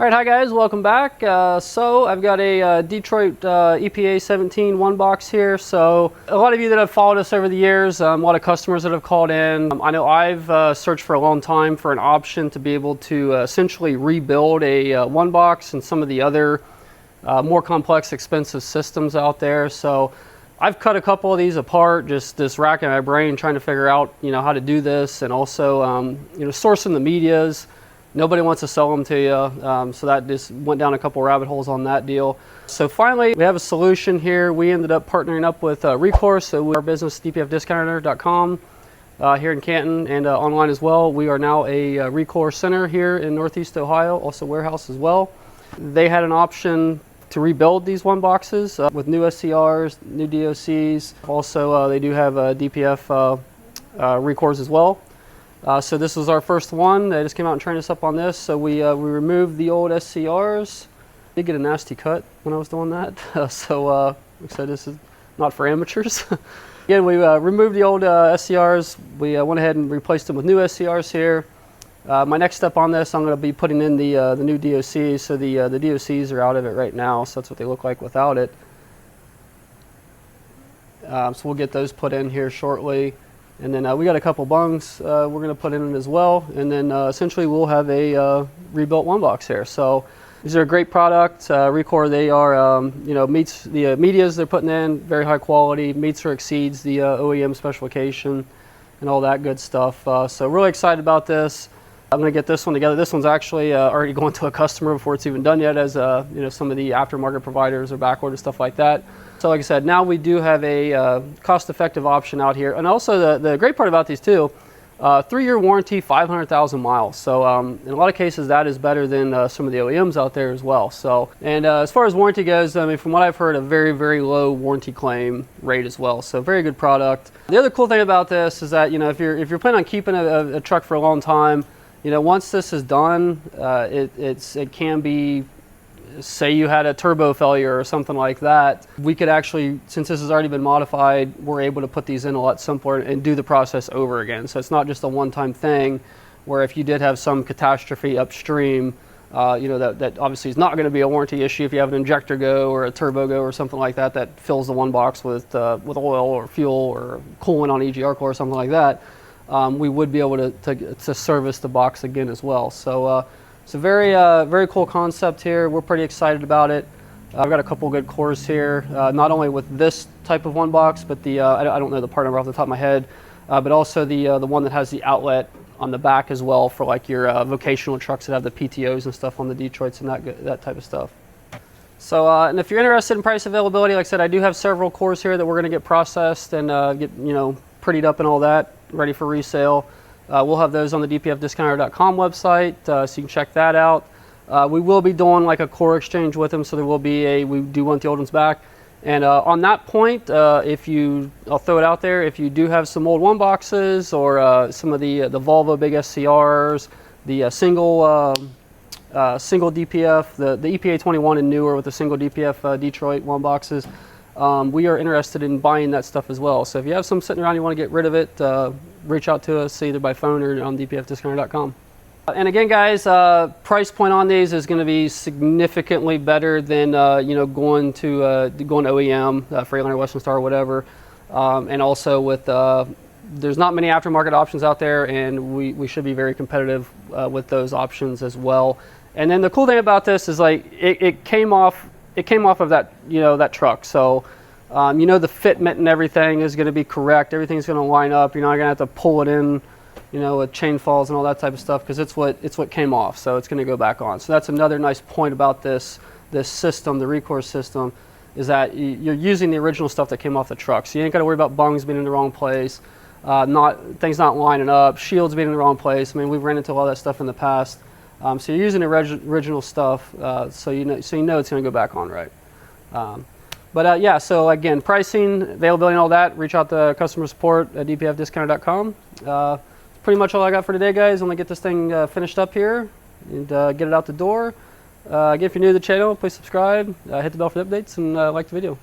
All right, hi guys, welcome back. So I've got a Detroit EPA 17 one box here. So a lot of you that have followed us over the years, a lot of customers that have called in. I know I've searched for a long time for an option to be able to essentially rebuild a one box and some of the other more complex, expensive systems out there. So I've cut a couple of these apart, just racking my brain trying to figure out, how to do this, and also, sourcing the medias. Nobody wants to sell them to you, so that just went down a couple rabbit holes on that deal. So finally, we have a solution here. We ended up partnering up with Recourse, so our business, dpfdiscounter.com, here in Canton, and online as well. We are now a Recourse center here in Northeast Ohio, also warehouse as well. They had an option to rebuild these one boxes with new SCRs, new DOCs. Also, they do have DPF Recourse as well. So this was our first one. They just came out and trained us up on this. So we removed the old SCRs. Did get a nasty cut when I was doing that. Like I said, this is not for amateurs. Again, we removed the old SCRs. We went ahead and replaced them with new SCRs here. My next step on this, I'm going to be putting in the new DOCs. So the DOCs are out of it right now. So that's what they look like without it. So we'll get those put in here shortly. And then we got a couple bungs we're going to put in it as well. And then essentially we'll have a rebuilt one box here. So these are a great product. Recourse, they are, meets the medias they're putting in, very high quality, meets or exceeds the OEM specification and all that good stuff. So really excited about this. I'm going to get this one together. This one's actually already going to a customer before it's even done yet, as some of the aftermarket providers are backordered, stuff like that. So like I said, now we do have a cost-effective option out here. And also the great part about these too, 3-year warranty, 500,000 miles. So in a lot of cases, that is better than some of the OEMs out there as well. So, and as far as warranty goes, I mean, from what I've heard, a very, very low warranty claim rate as well. So very good product. The other cool thing about this is that, if you're planning on keeping a truck for a long time, once this is done, it can be, say you had a turbo failure or something like that, we could actually, since this has already been modified, we're able to put these in a lot simpler and do the process over again. So it's not just a one-time thing where if you did have some catastrophe upstream, that obviously is not going to be a warranty issue if you have an injector go or a turbo go or something like that that fills the one box with oil or fuel or coolant on EGR core or something like that. We would be able to service the box again as well. So it's a very cool concept here. We're pretty excited about it. I've got a couple good cores here, not only with this type of one box, but I don't know the part number off the top of my head, but also the one that has the outlet on the back as well for like your vocational trucks that have the PTOs and stuff on the Detroits and that type of stuff. So, and if you're interested in price availability, like I said, I do have several cores here that we're going to get processed and get prettied up and all that, ready for resale. We'll have those on the dpfdiscounter.com website, so you can check that out. We will be doing like a core exchange with them, so there will be we do want the old ones back. And on that point, I'll throw it out there, if you do have some old one boxes or some of the Volvo big SCRs, the single DPF, the EPA 21 and newer with the single DPF Detroit one boxes, we are interested in buying that stuff as well. So if you have some sitting around, you want to get rid of it, reach out to us either by phone or on dpfdiscounter.com. And again, guys, price point on these is going to be significantly better than going OEM, Freightliner, Western Star, whatever. And also with there's not many aftermarket options out there, and we should be very competitive with those options as well. And then the cool thing about this is like it came off of that that truck. So the fitment and everything is going to be correct. Everything's going to line up. You're not going to have to pull it in, with chain falls and all that type of stuff, because it's what came off. So it's going to go back on. So that's another nice point about this system, the Recourse system, is that you're using the original stuff that came off the truck. So you ain't got to worry about bungs being in the wrong place, things not lining up, shields being in the wrong place. I mean, we've ran into all that stuff in the past. So you're using the original stuff, so you know it's going to go back on right. Yeah, so again, pricing, availability, and all that, reach out to customer support at dpfdiscounter.com. Pretty much all I got for today, guys. I'm going to get this thing finished up here and get it out the door. Again, if you're new to the channel, please subscribe, hit the bell for the updates, and like the video.